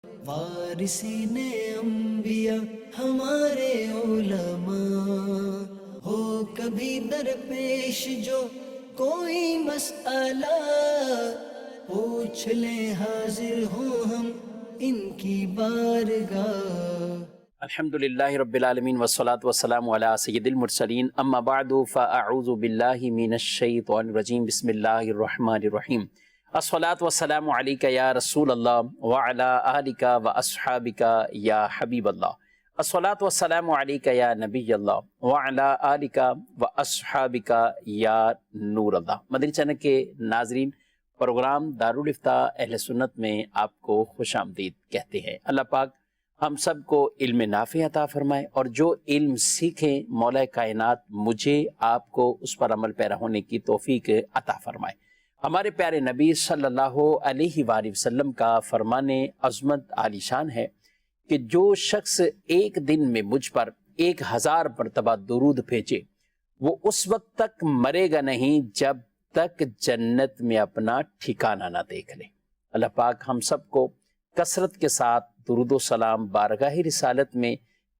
وارثین انبیاء ہمارے علماء، ہو کبھی درپیش جو کوئی مسئلہ، پوچھ لیں حاضر ہوں ہم ان کی بارگاہ۔ الحمدللہ رب العالمین والصلاة والسلام علی سید المرسلین، اما بعد فاعوذ باللہ من الشیطان الرجیم، بسم اللہ الرحمن الرحیم۔ الصلاة والسلام علیکہ یا رسول اللہ وعلی آلک واصحابک یا حبیب اللہ۔ الصلاة والسلام علیکہ یا نبی اللہ وعلی آلک واصحابک یا نور اللہ۔ مدنی چینل کے ناظرین، پروگرام دارالافتاء اہل سنت میں آپ کو خوش آمدید کہتے ہیں۔ اللہ پاک ہم سب کو علم نافع عطا فرمائے، اور جو علم سیکھیں مولا کائنات مجھے آپ کو اس پر عمل پیرا ہونے کی توفیق عطا فرمائے۔ ہمارے پیارے نبی صلی اللہ علیہ وآلہ وسلم کا فرمان عظمت عالی شان ہے کہ جو شخص ایک دن میں مجھ پر 1000 مرتبہ درود بھیجے، وہ اس وقت تک مرے گا نہیں جب تک جنت میں اپنا ٹھکانہ نہ دیکھ لے۔ اللہ پاک ہم سب کو کثرت کے ساتھ درود و سلام بارگاہ رسالت میں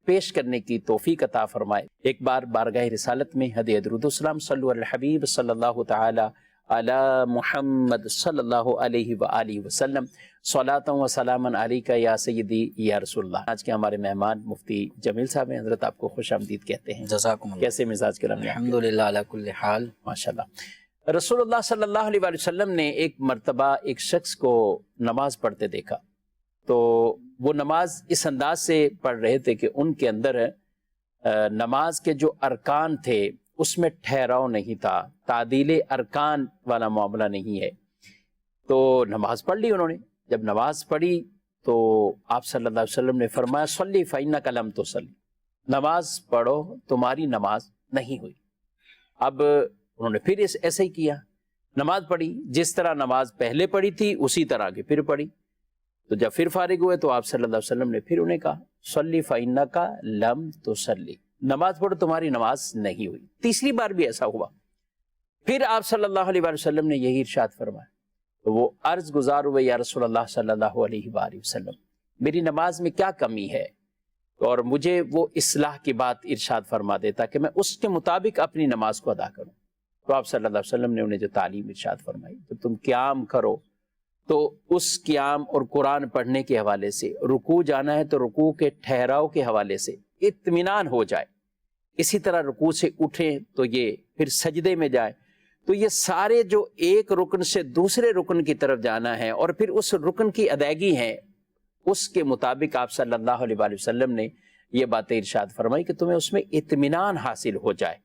پیش کرنے کی توفیق عطا فرمائے۔ ایک بار بارگاہ رسالت میں ہدیہ درود و سلام صلو علی الحبیب صلی اللہ تعالی علی محمد صلی اللہ علیہ وآلہ وسلم، صلاۃ و سلاما علیکہ یا سیدی یا رسول اللہ۔ آج کے ہمارے مہمان مفتی جمیل صاحب ہیں، حضرت آپ کو خوش آمدید کہتے ہیں۔ جزاکم اللہ۔ کیسے مزاج کرم؟ الحمدللہ علی کل حال۔ ماشاءاللہ۔ رسول اللہ صلی اللہ علیہ وسلم نے ایک مرتبہ ایک شخص کو نماز پڑھتے دیکھا، تو وہ نماز اس انداز سے پڑھ رہے تھے کہ ان کے اندر نماز کے جو ارکان تھے اس میں ٹھہراؤ نہیں تھا، تعدیل ارکان والا معاملہ نہیں ہے۔ تو نماز پڑھ لی انہوں نے۔ جب نماز پڑھی تو آپ صلی اللہ علیہ وسلم نے فرمایا صلی فإنک لم تصلی، نماز پڑھو تمہاری نماز نہیں ہوئی۔ اب انہوں نے پھر ایسے ہی کیا، نماز پڑھی، جس طرح نماز پہلے پڑھی تھی اسی طرح کی پھر پڑھی۔ تو جب پھر فارغ ہوئے تو آپ صلی اللہ علیہ وسلم نے پھر انہیں کہا صلی فإنک لم تصلی، نماز پڑھو تمہاری نماز نہیں ہوئی۔ تیسری بار بھی ایسا ہوا، پھر آپ صلی اللہ علیہ وسلم نے یہی ارشاد فرمایا۔ تو وہ عرض گزار ہوئے یا رسول اللہ صلی اللہ علیہ وآلہ وسلم، میری نماز میں کیا کمی ہے، اور مجھے وہ اصلاح کی بات ارشاد فرما دیتا کہ میں اس کے مطابق اپنی نماز کو ادا کروں۔ تو آپ صلی اللہ علیہ وسلم نے انہیں جو تعلیم ارشاد فرمائی، جب تم قیام کرو تو اس قیام اور قرآن پڑھنے کے حوالے سے، رکوع جانا ہے تو رکوع کے ٹھہراؤ کے حوالے سے اطمینان ہو جائے، اسی طرح رکوع سے اٹھیں تو یہ پھر سجدے میں جائے، تو یہ سارے جو ایک رکن سے دوسرے رکن کی طرف جانا ہے اور پھر اس رکن کی ادائیگی ہے، اس کے مطابق آپ صلی اللہ علیہ وآلہ وسلم نے یہ باتیں ارشاد فرمائی کہ تمہیں اس میں اطمینان حاصل ہو جائے،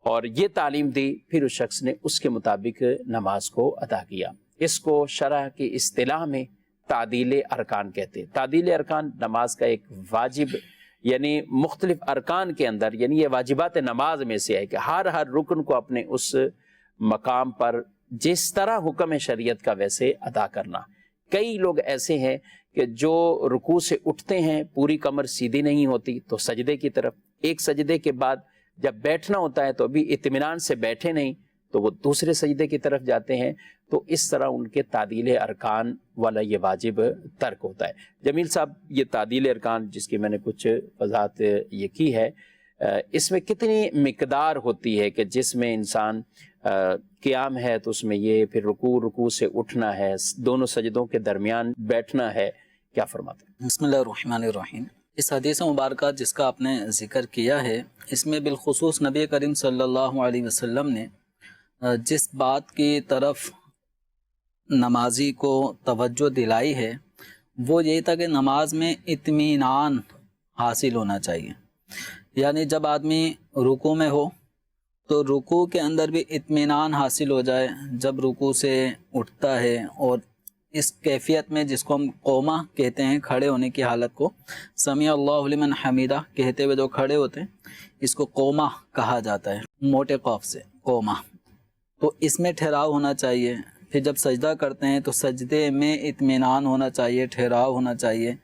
اور یہ تعلیم دی۔ پھر اس شخص نے اس کے مطابق نماز کو ادا کیا۔ اس کو شرع کی اصطلاح میں تعدیل ارکان کہتے ہیں۔ تعدیل ارکان نماز کا ایک واجب، یعنی مختلف ارکان کے اندر، یعنی یہ واجبات نماز میں سے ہے کہ ہر رکن کو اپنے اس مقام پر جس طرح حکم شریعت کا ویسے ادا کرنا۔ کئی لوگ ایسے ہیں کہ جو رکوع سے اٹھتے ہیں پوری کمر سیدھی نہیں ہوتی تو سجدے کی طرف، ایک سجدے کے بعد جب بیٹھنا ہوتا ہے تو ابھی اطمینان سے بیٹھے نہیں تو وہ دوسرے سجدے کی طرف جاتے ہیں، تو اس طرح ان کے تعدیل ارکان والا یہ واجب ترک ہوتا ہے۔ جمیل صاحب، یہ تعدیل ارکان جس کی میں نے کچھ وضاحت یہ کی ہے، اس میں کتنی مقدار ہوتی ہے کہ جس میں انسان قیام ہے تو اس میں یہ، پھر رکوع سے اٹھنا ہے، دونوں سجدوں کے درمیان بیٹھنا ہے، کیا فرماتے ہیں؟ بسم اللہ الرحمن الرحیم۔ اس حدیث مبارکہ جس کا آپ نے ذکر کیا ہے، اس میں بالخصوص نبی کریم صلی اللہ علیہ وسلم نے جس بات کی طرف نمازی کو توجہ دلائی ہے وہ یہی تھا کہ نماز میں اطمینان حاصل ہونا چاہیے، یعنی جب آدمی رکوع میں ہو تو رکوع کے اندر بھی اطمینان حاصل ہو جائے، جب رکوع سے اٹھتا ہے، اور اس کیفیت میں جس کو ہم قومہ کہتے ہیں، کھڑے ہونے کی حالت کو، سمیع اللہ لمن حمیدہ کہتے ہوئے جو کھڑے ہوتے ہیں، اس کو قومہ کہا جاتا ہے، موٹے قاف سے قومہ۔ تو اس میں ٹھہراؤ ہونا چاہیے۔ پھر جب سجدہ کرتے ہیں تو سجدے میں اطمینان ہونا چاہیے، ٹھہراؤ ہونا چاہیے۔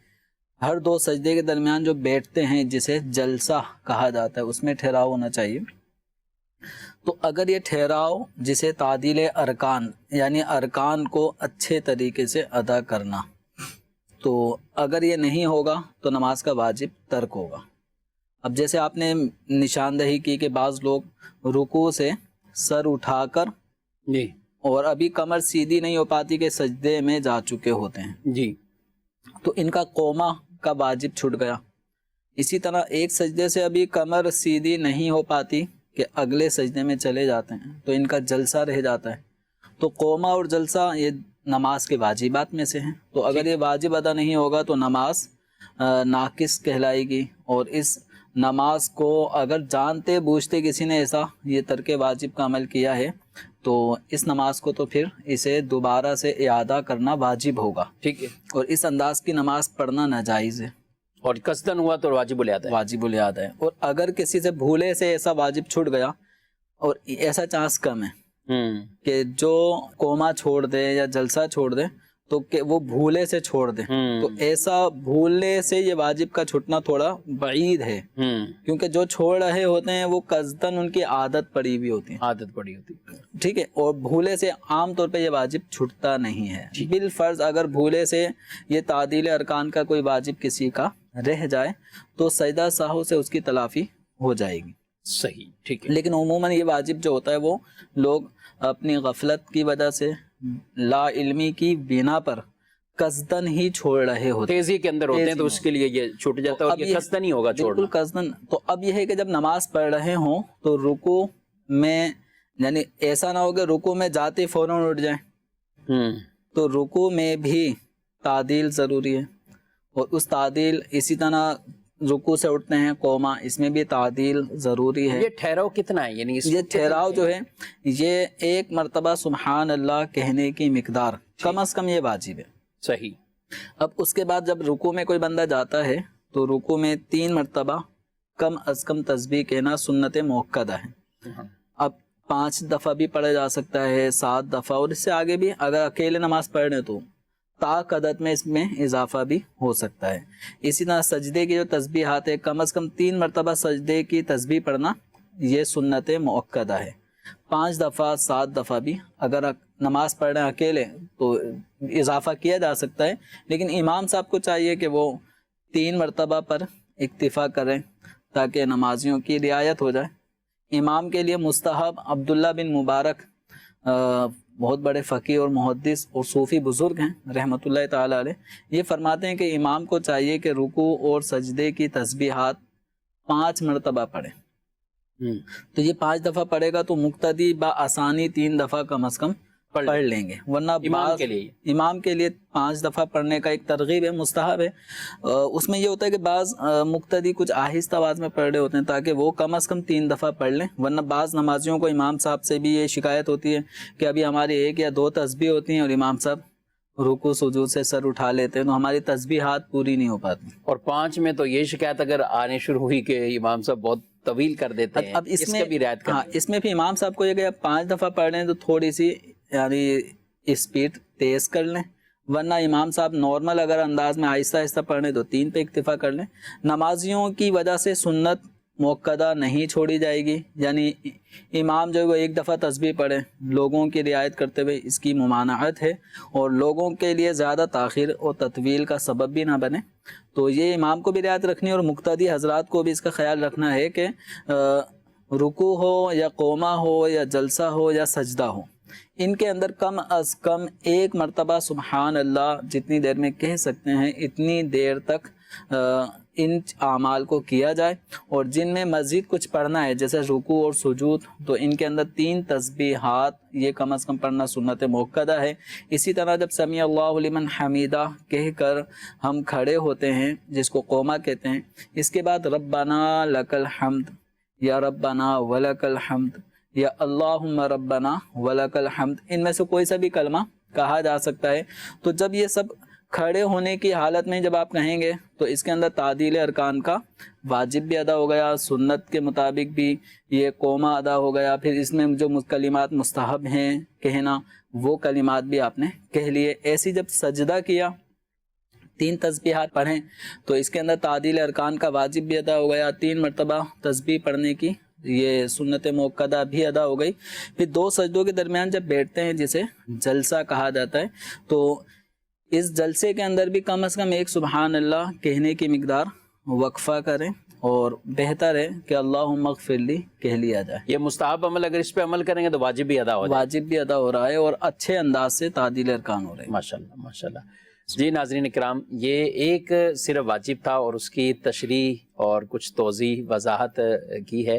ہر دو سجدے کے درمیان جو بیٹھتے ہیں جسے جلسہ کہا جاتا ہے، اس میں ٹھہراؤ ہونا چاہیے۔ تو اگر یہ ٹھہراؤ جسے تعدیل ارکان، یعنی ارکان کو اچھے طریقے سے ادا کرنا، تو اگر یہ نہیں ہوگا تو نماز کا واجب ترک ہوگا۔ اب جیسے آپ نے نشاندہی کی کہ بعض لوگ رکوع سے سر اٹھا کر جی اور ابھی کمر سیدھی نہیں ہو پاتی کہ سجدے میں جا چکے ہوتے ہیں، جی تو ان کا قومہ کا واجب چھوٹ گیا۔ اسی طرح ایک سجدے سے ابھی کمر سیدھی نہیں ہو پاتی کہ اگلے سجدے میں چلے جاتے ہیں تو ان کا جلسہ رہ جاتا ہے۔ تو قومہ اور جلسہ یہ نماز کے واجبات میں سے ہیں، تو اگر یہ واجب ادا نہیں ہوگا تو نماز ناقص کہلائے گی، اور اس نماز کو اگر جانتے بوجھتے کسی نے ایسا یہ ترک واجب کا عمل کیا ہے تو اس نماز کو تو پھر اسے دوبارہ سے اعادہ کرنا واجب ہوگا، ٹھیک ہے، اور اس انداز کی نماز پڑھنا ناجائز ہے، اور قصدن ہوا تو واجب الادا ہے۔ واجب الادا ہے۔ اور اگر کسی سے بھولے سے ایسا واجب چھوٹ گیا، اور ایسا چانس کم ہے کہ جو قومہ چھوڑ دے یا جلسہ چھوڑ دے تو کہ وہ بھولے سے چھوڑ دے، تو ایسا بھولنے سے یہ واجب کا چھٹنا تھوڑا بعید ہے، کیونکہ جو چھوڑ رہے ہوتے ہیں وہ قصدن ان کی عادت پڑی ہوئی ہوتی ہے، عادت پڑی ہوتی ہے، ٹھیک ہے، اور بھولے سے عام طور پہ یہ واجب چھٹتا نہیں ہے۔ بالفرض اگر بھولے سے یہ تعدیل ارکان کا کوئی واجب کسی کا رہ جائے تو سجدہ سہو سے اس کی تلافی ہو جائے گی، صحیح، ٹھیک ہے، لیکن عموماً یہ واجب جو ہوتا ہے وہ لوگ اپنی غفلت کی وجہ سے، لا علمی کی بنا پر قصدن ہی چھوڑ رہے ہوتے ہیں، تیزی کے اندر ہوتے ہیں تو اس کے لیے یہ چھوٹ جاتا ہے، اور یہ قصدن ہی ہوگا چھوڑنا۔ بالکل قصدن۔ تو اب یہ ہے کہ جب نماز پڑھ رہے ہوں تو رکوع میں، یعنی ایسا نہ ہو کہ رکوع میں جاتے فوراً اٹھ جائیں، تو رکوع میں بھی تعدیل ضروری ہے، اور اس تعدیل اسی طرح رکوع سے اٹھتے ہیں قومہ، اس میں بھی تعدیل ضروری ہے۔ یہ ٹھہراؤ کتنا ہے؟ یعنی یہ ٹھہراؤ جو ہے یہ ایک مرتبہ سبحان اللہ کہنے کی مقدار کم از کم یہ واجب ہے۔ صحیح۔ اب اس کے بعد جب رکوع میں کوئی بندہ جاتا ہے تو رکوع میں 3 مرتبہ کم از کم تسبیح کہنا سنت موقدہ ہے۔ اب 5 دفعہ بھی پڑھا جا سکتا ہے، 7 دفعہ، اور اس سے آگے بھی اگر اکیلے نماز پڑھ رہے تو طاق عدد میں اس میں اضافہ بھی ہو سکتا ہے۔ اسی طرح سجدے کی جو تسبیحات ہے کم از کم 3 مرتبہ سجدے کی تسبیح پڑھنا یہ سنت مؤکدہ ہے۔ 5 دفعہ 7 دفعہ بھی اگر نماز پڑھ رہے ہیں اکیلے تو اضافہ کیا جا سکتا ہے، لیکن امام صاحب کو چاہیے کہ وہ 3 مرتبہ پر اکتفا کریں تاکہ نمازیوں کی رعایت ہو جائے۔ امام کے لیے مستحب عبداللہ بن مبارک بہت بڑے فقیہ اور محدث اور صوفی بزرگ ہیں رحمۃ اللہ تعالی علیہ، یہ فرماتے ہیں کہ امام کو چاہیے کہ رکوع اور سجدے کی تسبیحات 5 مرتبہ پڑھے، تو یہ 5 دفعہ پڑھے گا تو مقتدی بآسانی 3 دفعہ کم از کم پڑھ لیں گے، ورنہ امام کے لیے 5 دفعہ پڑھنے کا ایک ترغیب ہے، مستحب ہے۔ اس میں یہ ہوتا ہے کہ بعض مقتدی کچھ آہستہ آواز میں پڑھ رہے ہوتے ہیں تاکہ وہ کم از کم 3 دفعہ پڑھ لیں، ورنہ بعض نمازیوں کو امام صاحب سے بھی یہ شکایت ہوتی ہے کہ ابھی ہماری 1 یا 2 تسبیح ہوتی ہیں اور امام صاحب رکوع سجود سے سر اٹھا لیتے ہیں تو ہماری تسبیحات پوری نہیں ہو پاتی۔ اور 5 میں تو یہ شکایت اگر آنے شروع ہوئی کہ امام صاحب بہت طویل کر دیتے ہیں، اب اس میں بھی رعایت کریں۔ ہاں، اس میں بھی امام صاحب کو یہ کہ 5 دفعہ پڑھ رہے ہیں تو تھوڑی سی یعنی اسپیڈ تیز کر لیں، ورنہ امام صاحب نارمل اگر انداز میں آہستہ آہستہ پڑھیں تو 3 پہ اکتفا کر لیں۔ نمازیوں کی وجہ سے سنت موقدہ نہیں چھوڑی جائے گی، یعنی امام جو ہے وہ 1 دفعہ تسبیح پڑھے لوگوں کی رعایت کرتے ہوئے، اس کی ممانعت ہے، اور لوگوں کے لیے زیادہ تاخیر اور تطویل کا سبب بھی نہ بنے، تو یہ امام کو بھی رعایت رکھنی ہے اور مقتدی حضرات کو بھی اس کا خیال رکھنا ہے کہ رکوع ہو یا قومہ ہو یا جلسہ ہو یا سجدہ ہو، ان کے اندر کم از کم 1 مرتبہ سبحان اللہ جتنی دیر میں کہہ سکتے ہیں اتنی دیر تک ان اعمال کو کیا جائے، اور جن میں مزید کچھ پڑھنا ہے جیسے رکوع اور سجود تو ان کے اندر 3 تسبیحات یہ کم از کم پڑھنا سنت موقدہ ہے۔ اسی طرح جب سمیع اللہ لمن حمیدہ کہہ کر ہم کھڑے ہوتے ہیں جس کو قومہ کہتے ہیں، اس کے بعد ربنا لک الحمد یا ربنا ولک الحمد یا اللہم ربنا ولک الحمد، ان میں سے کوئی سا بھی کلمہ کہا جا سکتا ہے۔ تو جب یہ سب کھڑے ہونے کی حالت میں جب آپ کہیں گے تو اس کے اندر تعدیل ارکان کا واجب بھی ادا ہو گیا، سنت کے مطابق بھی یہ قومہ ادا ہو گیا، پھر اس میں جو کلمات مستحب ہیں کہنا وہ کلمات بھی آپ نے کہہ لیے۔ ایسی جب سجدہ کیا 3 تسبیحات پڑھیں تو اس کے اندر تعدیل ارکان کا واجب بھی ادا ہو گیا، 3 مرتبہ تسبیح پڑھنے کی یہ سنت موقدہ بھی ادا ہو گئی۔ پھر 2 سجدوں کے درمیان جب بیٹھتے ہیں جسے جلسہ کہا جاتا ہے، تو اس جلسے کے اندر بھی کم از کم ایک سبحان اللہ کہنے کی مقدار وقفہ کریں، اور بہتر ہے کہ اللہم اغفر لی کہہ لیا جائے۔ یہ مستحب عمل اگر اس پہ عمل کریں گے تو واجب بھی ادا ہو جائے۔ واجب بھی ادا ہو رہا ہے اور اچھے انداز سے تعدیل ارکان ہو رہے ہیں۔ ماشاءاللہ ماشاءاللہ۔ جی ناظرین کرام، یہ ایک صرف واجب تھا اور اس کی تشریح اور کچھ توضیح وضاحت کی ہے۔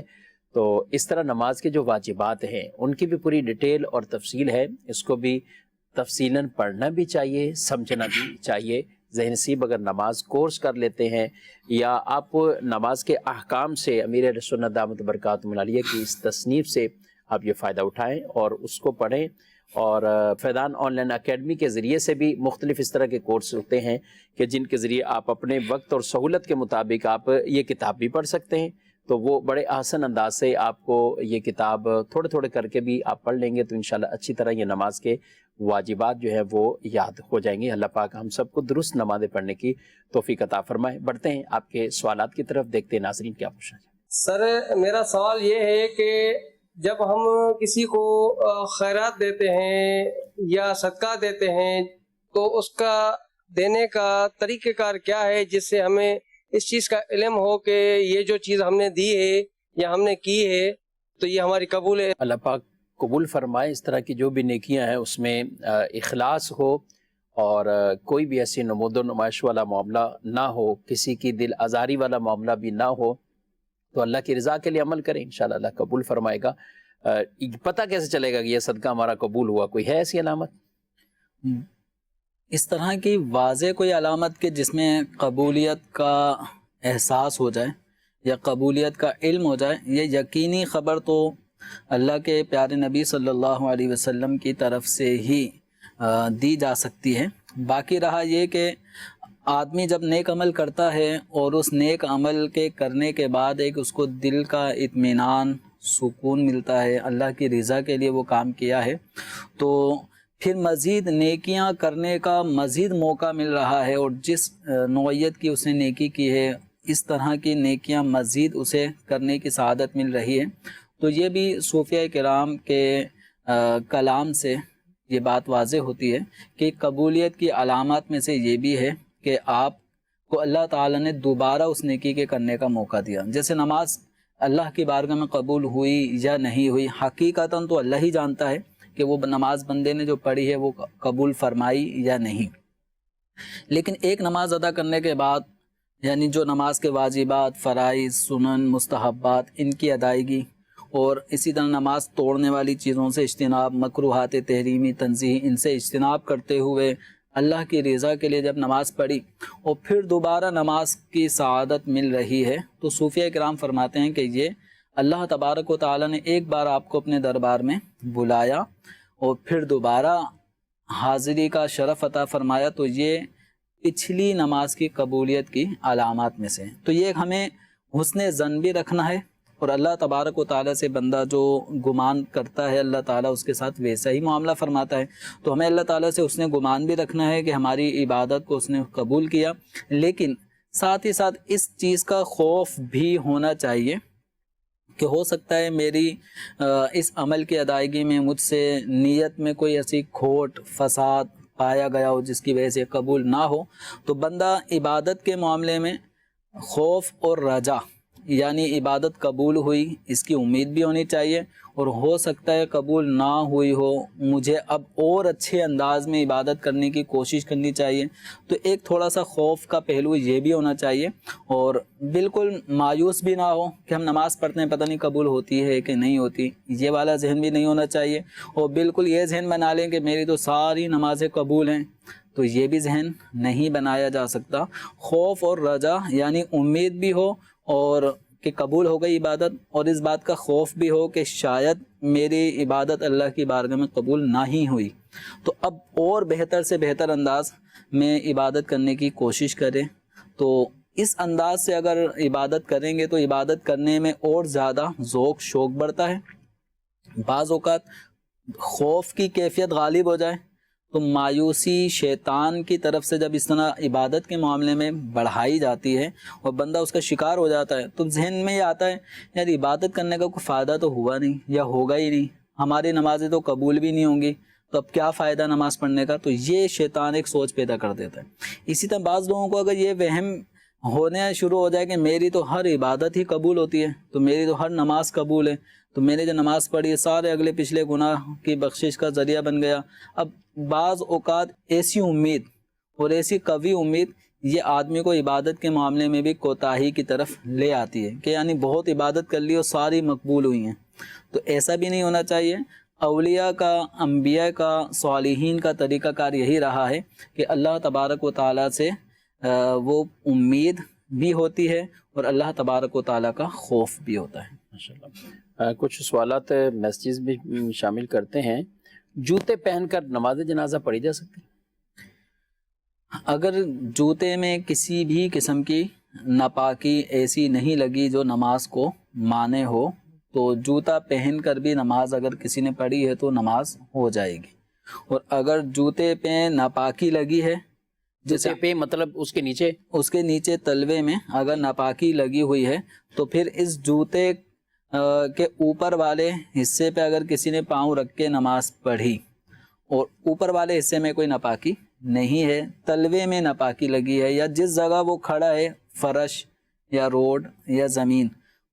تو اس طرح نماز کے جو واجبات ہیں ان کی بھی پوری ڈیٹیل اور تفصیل ہے، اس کو بھی تفصیلاً پڑھنا بھی چاہیے، سمجھنا بھی چاہیے۔ ذہن نصیب اگر نماز کورس کر لیتے ہیں یا آپ نماز کے احکام سے امیر اہل سنت دامت برکاتہم العالیہ کی اس تصنیف سے آپ یہ فائدہ اٹھائیں اور اس کو پڑھیں، اور فیضان آن لائن اکیڈمی کے ذریعے سے بھی مختلف اس طرح کے کورس ہوتے ہیں کہ جن کے ذریعے آپ اپنے وقت اور سہولت کے مطابق آپ یہ کتاب بھی پڑھ سکتے ہیں۔ تو وہ بڑے آسان انداز سے آپ کو یہ کتاب تھوڑے تھوڑے کر کے بھی آپ پڑھ لیں گے تو انشاءاللہ اچھی طرح یہ نماز کے واجبات جو ہے وہ یاد ہو جائیں گے۔ اللہ پاک ہم سب کو درست نمازیں پڑھنے کی توفیق عطا فرمائے۔ بڑھتے ہیں آپ کے سوالات کی طرف، دیکھتے ہیں ناظرین کیا پوچھنا چاہتے ہیں۔ سر میرا سوال یہ ہے کہ جب ہم کسی کو خیرات دیتے ہیں یا صدقہ دیتے ہیں تو اس کا دینے کا طریقہ کار کیا ہے جس سے ہمیں اس چیز کا علم ہو کہ یہ جو چیز ہم نے دی ہے یا ہم نے کی ہے تو یہ ہماری قبول ہے۔ اللہ پاک قبول فرمائے۔ اس طرح کی جو بھی نیکیاں ہیں اس میں اخلاص ہو اور کوئی بھی ایسی نمود و نمائش والا معاملہ نہ ہو، کسی کی دل آزاری والا معاملہ بھی نہ ہو، تو اللہ کی رضا کے لیے عمل کریں، انشاءاللہ اللہ قبول فرمائے گا۔ پتہ کیسے چلے گا کہ یہ صدقہ ہمارا قبول ہوا؟ کوئی ہے ایسی علامت؟ اس طرح کی واضح کوئی علامت کہ جس میں قبولیت کا احساس ہو جائے یا قبولیت کا علم ہو جائے، یہ یقینی خبر تو اللہ کے پیارے نبی صلی اللہ علیہ وسلم کی طرف سے ہی دی جا سکتی ہے۔ باقی رہا یہ کہ آدمی جب نیک عمل کرتا ہے اور اس نیک عمل کے کرنے کے بعد ایک اس کو دل کا اطمینان، سکون ملتا ہے، اللہ کی رضا کے لیے وہ کام کیا ہے، تو پھر مزید نیکیاں کرنے کا مزید موقع مل رہا ہے، اور جس نوعیت کی اس نے نیکی کی ہے اس طرح کی نیکیاں مزید اسے کرنے کی سعادت مل رہی ہے۔ تو یہ بھی صوفیہ کرام کے کلام سے یہ بات واضح ہوتی ہے کہ قبولیت کی علامات میں سے یہ بھی ہے کہ آپ کو اللہ تعالیٰ نے دوبارہ اس نیکی کے کرنے کا موقع دیا۔ جیسے نماز اللہ کی بارگاہ میں قبول ہوئی یا نہیں ہوئی، حقیقتاً تو اللہ ہی جانتا ہے کہ وہ نماز بندے نے جو پڑھی ہے وہ قبول فرمائی یا نہیں، لیکن ایک نماز ادا کرنے کے بعد یعنی جو نماز کے واجبات، فرائض، سنن، مستحبات، ان کی ادائیگی، اور اسی طرح نماز توڑنے والی چیزوں سے اجتناب، مکروہات تحریمی تنزیہی، ان سے اجتناب کرتے ہوئے اللہ کی رضا کے لیے جب نماز پڑھی اور پھر دوبارہ نماز کی سعادت مل رہی ہے، تو صوفیہ کرام فرماتے ہیں کہ یہ اللہ تبارک و تعالیٰ نے ایک بار آپ کو اپنے دربار میں بلایا اور پھر دوبارہ حاضری کا شرف عطا فرمایا، تو یہ پچھلی نماز کی قبولیت کی علامات میں سے۔ تو یہ ہمیں حسن ظن بھی رکھنا ہے، اور اللہ تبارک و تعالیٰ سے بندہ جو گمان کرتا ہے اللہ تعالیٰ اس کے ساتھ ویسا ہی معاملہ فرماتا ہے، تو ہمیں اللہ تعالیٰ سے اس نے گمان بھی رکھنا ہے کہ ہماری عبادت کو اس نے قبول کیا، لیکن ساتھ ہی ساتھ اس چیز کا خوف بھی ہونا چاہیے کہ ہو سکتا ہے میری اس عمل کی ادائیگی میں مجھ سے نیت میں کوئی ایسی کھوٹ، فساد پایا گیا ہو جس کی وجہ سے قبول نہ ہو۔ تو بندہ عبادت کے معاملے میں خوف اور رجا، یعنی عبادت قبول ہوئی اس کی امید بھی ہونی چاہیے، اور ہو سکتا ہے قبول نہ ہوئی ہو، مجھے اب اور اچھے انداز میں عبادت کرنے کی کوشش کرنی چاہیے۔ تو ایک تھوڑا سا خوف کا پہلو یہ بھی ہونا چاہیے، اور بالکل مایوس بھی نہ ہو کہ ہم نماز پڑھتے ہیں پتہ نہیں قبول ہوتی ہے کہ نہیں ہوتی، یہ والا ذہن بھی نہیں ہونا چاہیے، اور بالکل یہ ذہن بنا لیں کہ میری تو ساری نمازیں قبول ہیں، تو یہ بھی ذہن نہیں بنایا جا سکتا۔ خوف اور رجا یعنی امید بھی ہو اور کہ قبول ہو گئی عبادت، اور اس بات کا خوف بھی ہو کہ شاید میری عبادت اللہ کی بارگاہ میں قبول نہ ہی ہوئی، تو اب اور بہتر سے بہتر انداز میں عبادت کرنے کی کوشش کریں۔ تو اس انداز سے اگر عبادت کریں گے تو عبادت کرنے میں اور زیادہ ذوق شوق بڑھتا ہے۔ بعض اوقات خوف کی کیفیت غالب ہو جائے تو مایوسی شیطان کی طرف سے جب اس طرح عبادت کے معاملے میں بڑھائی جاتی ہے اور بندہ اس کا شکار ہو جاتا ہے، تو ذہن میں یہ آتا ہے یار عبادت کرنے کا کوئی فائدہ تو ہوا نہیں یا ہوگا ہی نہیں، ہماری نمازیں تو قبول بھی نہیں ہوں گی، تو اب کیا فائدہ نماز پڑھنے کا؟ تو یہ شیطان ایک سوچ پیدا کر دیتا ہے. اسی طرح بعض لوگوں کو اگر یہ وہم ہونے شروع ہو جائے کہ میری تو ہر عبادت ہی قبول ہوتی ہے، تو میری تو ہر نماز قبول ہے، تو میں نے جو نماز پڑھی ہے سارے اگلے پچھلے گناہ کی بخشش کا ذریعہ بن گیا. اب بعض اوقات ایسی امید اور ایسی قوی امید یہ آدمی کو عبادت کے معاملے میں بھی کوتاہی کی طرف لے آتی ہے کہ یعنی بہت عبادت کر لی اور ساری مقبول ہوئی ہیں. تو ایسا بھی نہیں ہونا چاہیے. اولیاء کا، انبیاء کا، صالحین کا طریقہ کار یہی رہا ہے کہ اللہ تبارک و تعالیٰ سے وہ امید بھی ہوتی ہے اور اللہ تبارک و تعالیٰ کا خوف بھی ہوتا ہے. ماشاءاللہ. کچھ سوالات میسیجز بھی شامل کرتے ہیں. جوتے پہن کر نماز جنازہ پڑھی جا سکتی؟ اگر جوتے میں کسی بھی قسم کی ناپاکی ایسی نہیں لگی جو نماز کو مانے ہو تو جوتا پہن کر بھی نماز اگر کسی نے پڑھی ہے تو نماز ہو جائے گی. اور اگر جوتے پہ ناپاکی لگی ہے، جوتے پہ مطلب اس کے نیچے تلوے میں اگر ناپاکی لگی ہوئی ہے تو پھر اس جوتے کے اوپر والے حصے پہ اگر کسی نے پاؤں رکھ کے نماز پڑھی اور اوپر والے حصے میں کوئی ناپاکی نہیں ہے، تلوے میں ناپاکی لگی ہے یا جس جگہ وہ کھڑا ہے فرش یا روڈ یا زمین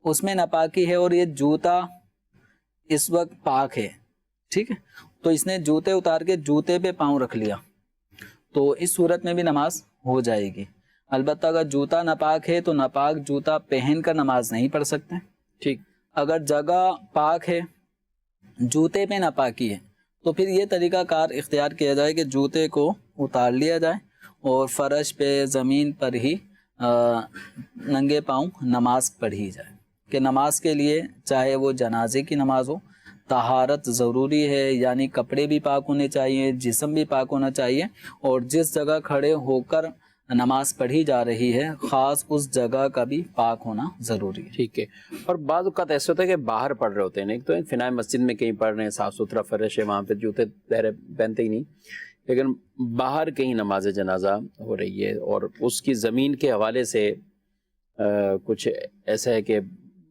اس میں ناپاکی ہے اور یہ جوتا اس وقت پاک ہے، ٹھیک ہے، تو اس نے جوتے اتار کے جوتے پہ پاؤں رکھ لیا تو اس صورت میں بھی نماز ہو جائے گی. البتہ اگر جوتا ناپاک ہے تو ناپاک جوتا پہن کر نماز نہیں پڑھ سکتے. ٹھیک. اگر جگہ پاک ہے، جوتے پہ ناپاکی ہے تو پھر یہ طریقہ کار اختیار کیا جائے کہ جوتے کو اتار لیا جائے اور فرش پہ زمین پر ہی ننگے پاؤں نماز پڑھی جائے. کہ نماز کے لیے چاہے وہ جنازے کی نماز ہو طہارت ضروری ہے، یعنی کپڑے بھی پاک ہونے چاہیے، جسم بھی پاک ہونا چاہیے اور جس جگہ کھڑے ہو کر نماز پڑھی جا رہی ہے خاص اس جگہ کا بھی پاک ہونا ضروری ہے. ٹھیک ہے. اور بعض اوقات ایسا ہوتا ہے کہ باہر پڑھ رہے ہوتے ہیں، ایک تو فنائے مسجد میں کہیں پڑھ رہے ہیں، صاف ستھرا فرش ہے، وہاں پہ جوتے پہنتے ہی نہیں، لیکن باہر کہیں نماز جنازہ ہو رہی ہے اور اس کی زمین کے حوالے سے کچھ ایسا ہے کہ